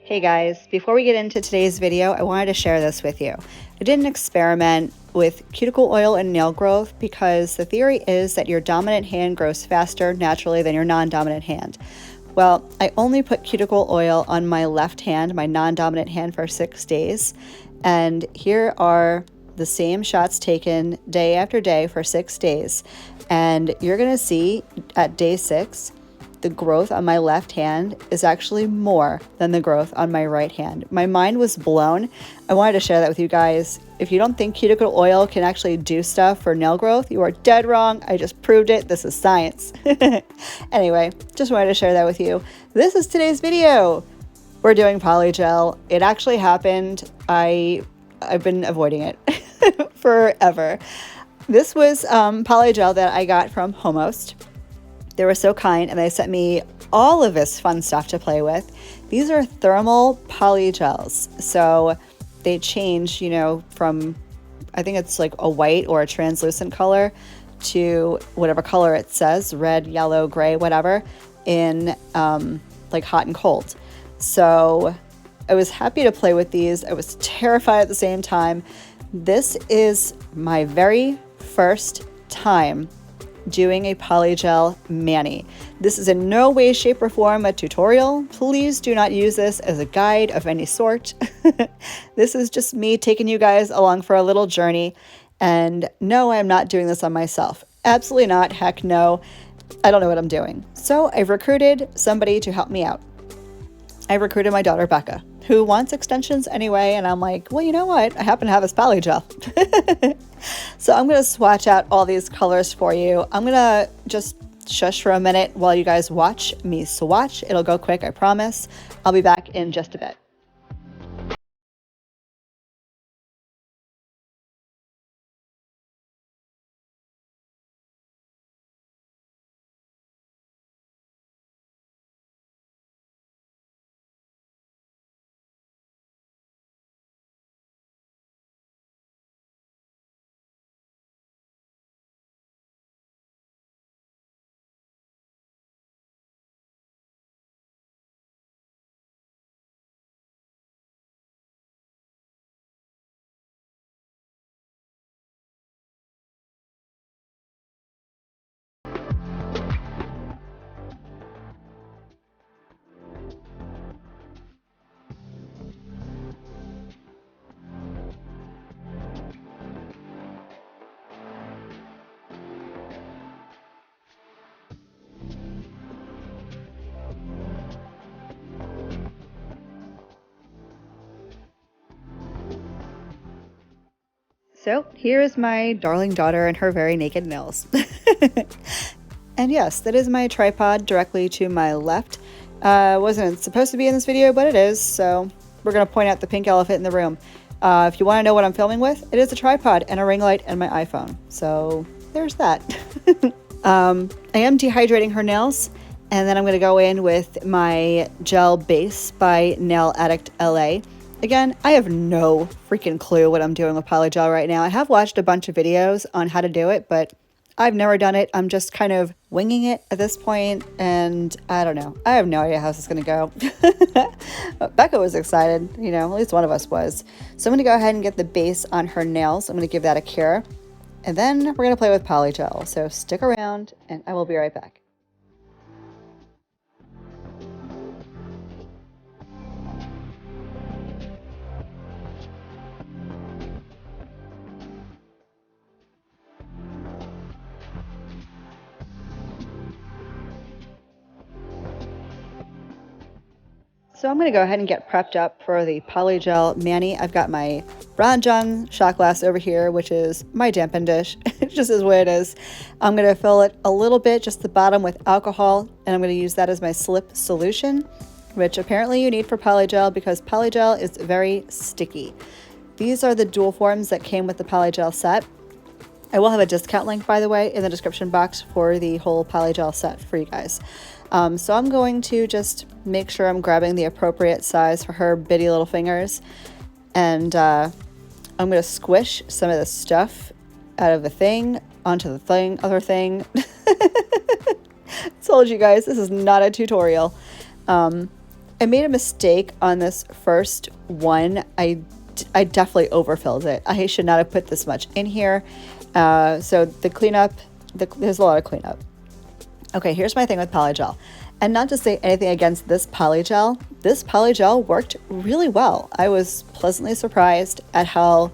Hey guys, before we get into today's video, I wanted to share this with you. I did an experiment with cuticle oil and nail growth because the theory is that your dominant hand grows faster naturally than your non-dominant hand. Well, I only put cuticle oil on my left hand, my non-dominant hand, for 6 days. And here are the same shots taken day after day for 6 days. And you're gonna see at day 6, the growth on my left hand is actually more than the growth on my right hand. My mind was blown. I wanted to share that with you guys. If you don't think cuticle oil can actually do stuff for nail growth, you are dead wrong. I just proved it. This is science. Anyway, just wanted to share that with you. This is today's video. We're doing polygel. It actually happened. I've been avoiding it forever. This was polygel that I got from Homost. They were so kind and they sent me all of this fun stuff to play with. These are thermal polygels. So they change, from, I think it's like a white or a translucent color to whatever color it says, red, yellow, gray, whatever, in like hot and cold. So I was happy to play with these. I was terrified at the same time. This is my very first time doing a polygel mani. This is in no way, shape, or form a tutorial. Please do not use this as a guide of any sort. This is just me taking you guys along for a little journey. And no, I'm not doing this on myself. Absolutely not. Heck no. I don't know what I'm doing. So I've recruited somebody to help me out. I recruited my daughter, Becca, who wants extensions anyway. And I'm like, well, you know what? I happen to have this polygel. So I'm going to swatch out all these colors for you. I'm going to just shush for a minute while you guys watch me swatch. It'll go quick, I promise. I'll be back in just a bit. So here is my darling daughter and her very naked nails. And yes, that is my tripod directly to my left. Wasn't supposed to be in this video, but it is. So we're going to point out the pink elephant in the room. If you want to know what I'm filming with, it is a tripod and a ring light and my iPhone. So there's that. I am dehydrating her nails. And then I'm going to go in with my gel base by Nail Addict LA. Again, I have no freaking clue what I'm doing with polygel right now. I have watched a bunch of videos on how to do it, but I've never done it. I'm just kind of winging it at this point, and I don't know. I have no idea how this is going to go. Becca was excited, at least one of us was. So I'm going to go ahead and get the base on her nails. I'm going to give that a cure, and then we're going to play with polygel. So stick around, and I will be right back. So I'm going to go ahead and get prepped up for the polygel mani. I've got my Bronjung shot glass over here, which is my dampen dish. It just is what it is. I'm going to fill it a little bit, just the bottom, with alcohol, and I'm going to use that as my slip solution, which apparently you need for polygel because polygel is very sticky. These are the dual forms that came with the polygel set. I will have a discount link, by the way, in the description box for the whole polygel set for you guys. So I'm going to just make sure I'm grabbing the appropriate size for her bitty little fingers. And I'm going to squish some of the stuff out of the thing onto the other thing. I told you guys, this is not a tutorial. I made a mistake on this first one. I definitely overfilled it. I should not have put this much in here. So the cleanup, there's a lot of cleanup. Okay, here's my thing with polygel. And not to say anything against this polygel worked really well. I was pleasantly surprised at how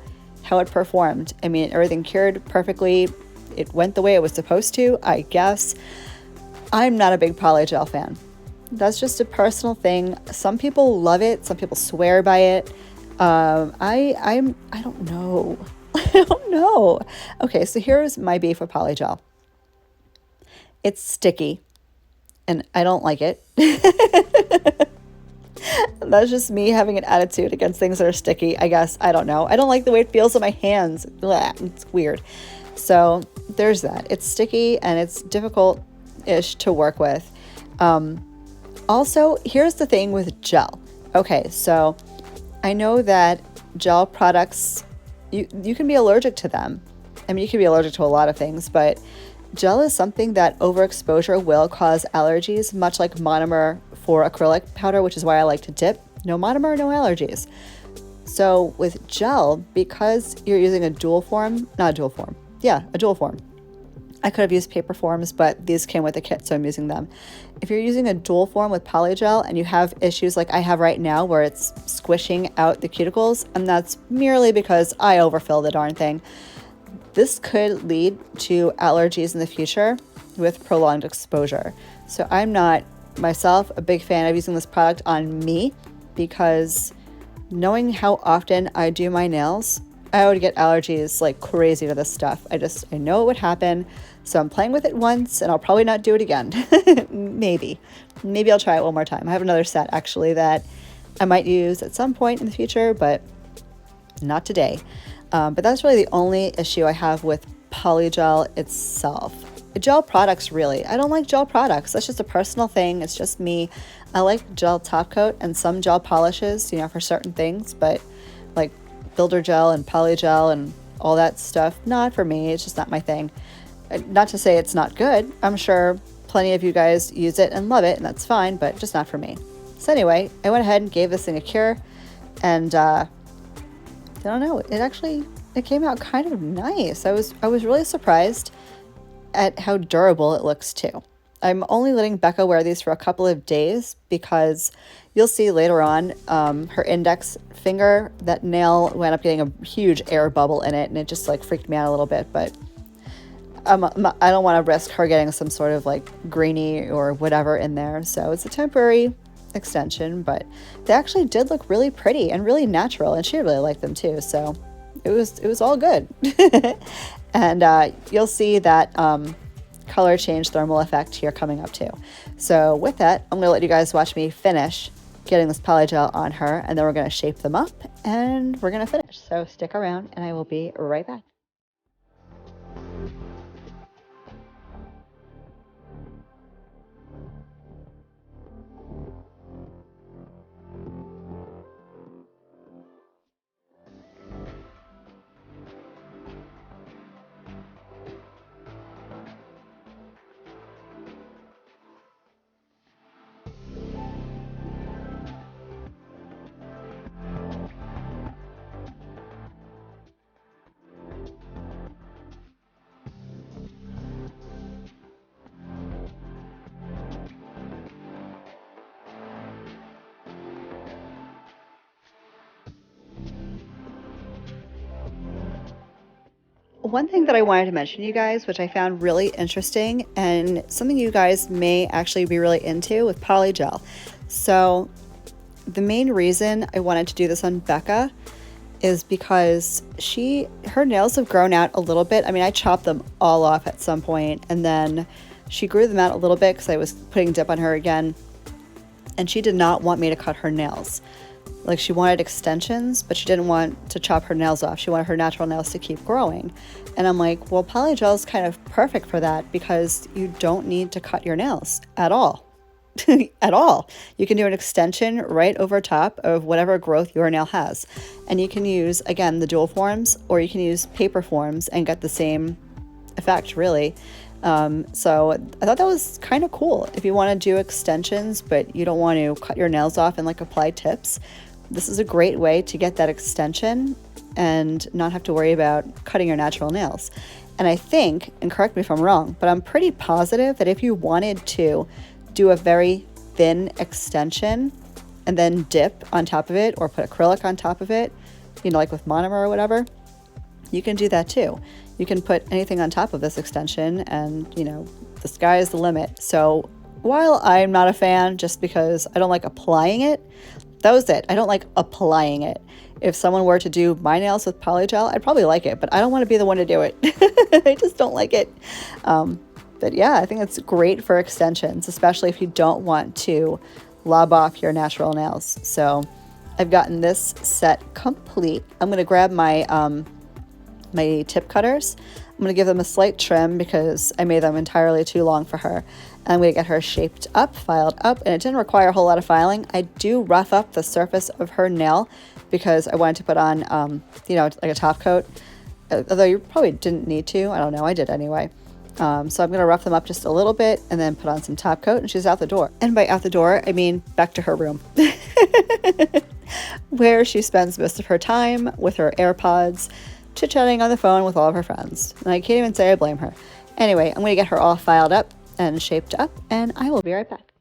it performed. I mean, everything cured perfectly. It went the way it was supposed to, I guess. I'm not a big polygel fan. That's just a personal thing. Some people love it. Some people swear by it. I don't know. I don't know. Okay, so here's my beef with polygel. It's sticky, and I don't like it. That's just me having an attitude against things that are sticky, I guess. I don't know. I don't like the way it feels in my hands. Blah, it's weird. So there's that. It's sticky and it's difficult-ish to work with. Also, here's the thing with gel. Okay, so I know that gel products, you can be allergic to them. I mean, you can be allergic to a lot of things, but gel is something that overexposure will cause allergies, much like monomer for acrylic powder, which is why I like to dip. No monomer, no allergies. So with gel, because you're using a dual form. I could have used paper forms, but these came with the kit, so I'm using them. If you're using a dual form with polygel and you have issues like I have right now where it's squishing out the cuticles, and that's merely because I overfill the darn thing, this could lead to allergies in the future with prolonged exposure. So I'm not, myself, a big fan of using this product on me because knowing how often I do my nails, I would get allergies like crazy to this stuff. I know it would happen. So I'm playing with it once and I'll probably not do it again. Maybe I'll try it one more time. I have another set actually that I might use at some point in the future, but not today. But that's really the only issue I have with polygel itself. Gel products, really. I don't like gel products. That's just a personal thing. It's just me. I like gel top coat and some gel polishes, for certain things, but like builder gel and polygel and all that stuff, not for me. It's just not my thing. Not to say it's not good. I'm sure plenty of you guys use it and love it, and that's fine, but just not for me. So anyway, I went ahead and gave this thing a cure, and I don't know, it came out kind of nice. I was really surprised at how durable it looks too. I'm only letting Becca wear these for a couple of days because you'll see later on her index finger, that nail wound up getting a huge air bubble in it, and it just like freaked me out a little bit, but I don't want to risk her getting some sort of like grainy or whatever in there. So it's a temporary extension, but they actually did look really pretty and really natural, and she really liked them too. So it was all good. And you'll see that color change thermal effect here coming up too. So with that, I'm going to let you guys watch me finish getting this polygel on her, and then we're going to shape them up and we're going to finish. So stick around and I will be right back. One thing that I wanted to mention to you guys, which I found really interesting and something you guys may actually be really into with polygel. So the main reason I wanted to do this on Becca is because her nails have grown out a little bit. I mean, I chopped them all off at some point, and then she grew them out a little bit because I was putting dip on her again, and she did not want me to cut her nails. Like, she wanted extensions, but she didn't want to chop her nails off. She wanted her natural nails to keep growing. And I'm like, well, polygel is kind of perfect for that because you don't need to cut your nails at all. At all. You can do an extension right over top of whatever growth your nail has. And you can use, again, the dual forms, or you can use paper forms and get the same effect, really. So I thought that was kind of cool. If you want to do extensions, but you don't want to cut your nails off and like apply tips, this is a great way to get that extension and not have to worry about cutting your natural nails. And I think, and correct me if I'm wrong, but I'm pretty positive that if you wanted to do a very thin extension and then dip on top of it or put acrylic on top of it, you know, like with monomer or whatever, you can do that too. You can put anything on top of this extension and, you know, the sky is the limit. So while I'm not a fan just because I don't like applying it, that was it. I don't like applying it. If someone were to do my nails with polygel, I'd probably like it, but I don't want to be the one to do it. I just don't like it. But yeah, I think it's great for extensions, especially if you don't want to lob off your natural nails. So I've gotten this set complete. I'm going to grab my my tip cutters. I'm going to give them a slight trim because I made them entirely too long for her. I'm going to get her shaped up, filed up, and it didn't require a whole lot of filing. I do rough up the surface of her nail because I wanted to put on, you know, like a top coat, although you probably didn't need to. I don't know. I did anyway. So I'm going to rough them up just a little bit and then put on some top coat, and she's out the door. And by out the door, I mean back to her room, where she spends most of her time with her AirPods, chit-chatting on the phone with all of her friends. And I can't even say I blame her. Anyway, I'm going to get her all filed up and shaped up, and I will be right back.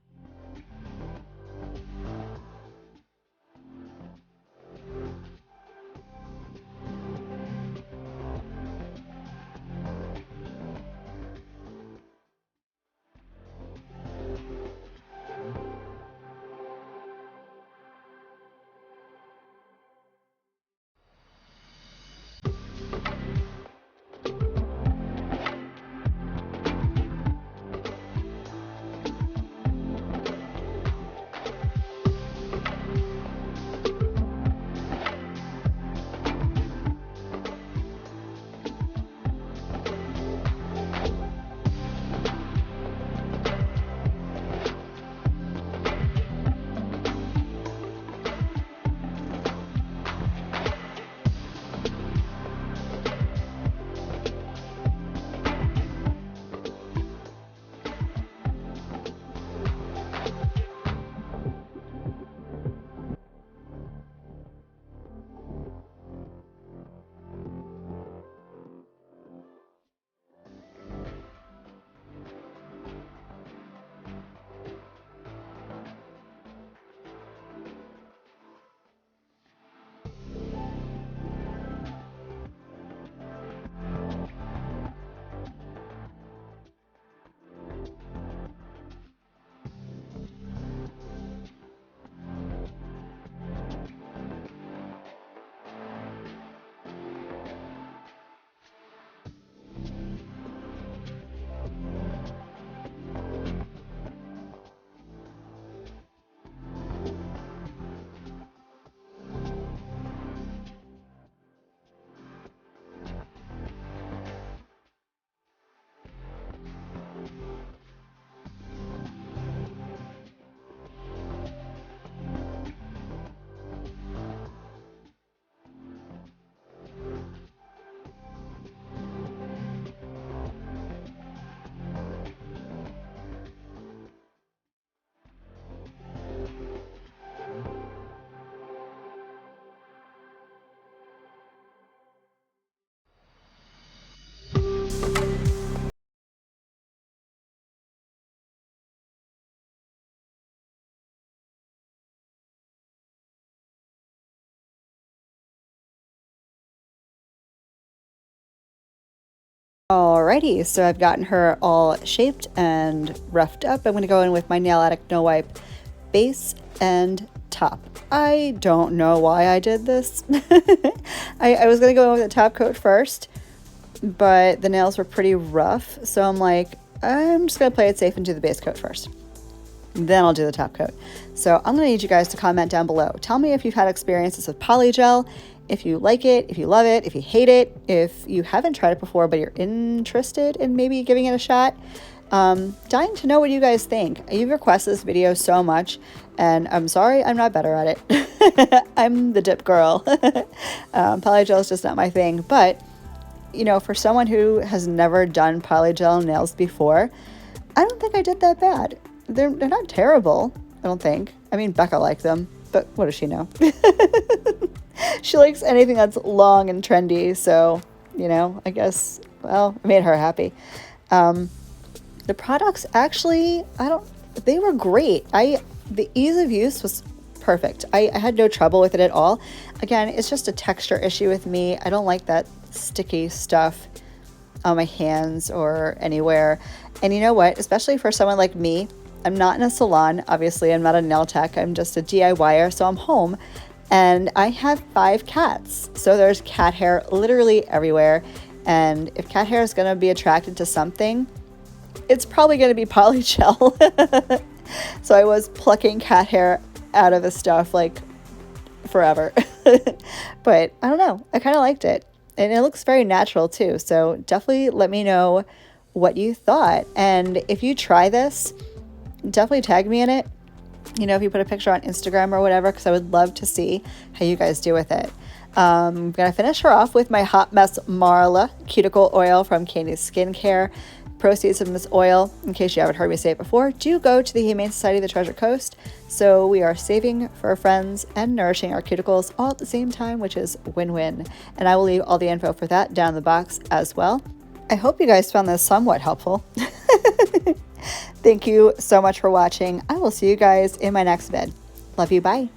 Alrighty, so I've gotten her all shaped and roughed up. I'm going to go in with my Nail Addict No Wipe base and top. I don't know why I did this. I was going to go in with the top coat first, but the nails were pretty rough, so I'm like, I'm just going to play it safe and do the base coat first. Then I'll do the top coat. So I'm going to need you guys to comment down below. Tell me if you've had experiences with polygel, if you like it, if you love it, if you hate it, if you haven't tried it before but you're interested in maybe giving it a shot. Dying to know what you guys think. You've requested this video so much, and I'm sorry I'm not better at it. I'm the dip girl. Polygel is just not my thing, but you know, for someone who has never done polygel nails before, I don't think I did that bad. They're not terrible, I don't think. I mean, Becca liked them, but what does she know? She likes anything that's long and trendy, so, you know, I guess, well, it made her happy. The products actually, they were great. The ease of use was perfect. I had no trouble with it at all. Again, it's just a texture issue with me. I don't like that sticky stuff on my hands or anywhere. And you know what? Especially for someone like me, I'm not in a salon. Obviously, I'm not a nail tech. I'm just a DIYer, so I'm home. And I have 5 cats. So there's cat hair literally everywhere. And if cat hair is going to be attracted to something, it's probably going to be polygel. So I was plucking cat hair out of the stuff like forever. But I don't know. I kind of liked it. And it looks very natural too. So definitely let me know what you thought. And if you try this, definitely tag me in it. You know, if you put a picture on Instagram or whatever, because I would love to see how you guys do with it. I'm going to finish her off with my Hot Mess Marla Cuticle Oil from Candi's Skincare. Proceeds from this oil, in case you haven't heard me say it before, do go to the Humane Society of the Treasure Coast. So we are saving for our friends and nourishing our cuticles all at the same time, which is win-win. And I will leave all the info for that down in the box as well. I hope you guys found this somewhat helpful. Thank you so much for watching. I will see you guys in my next vid. Love you. Bye.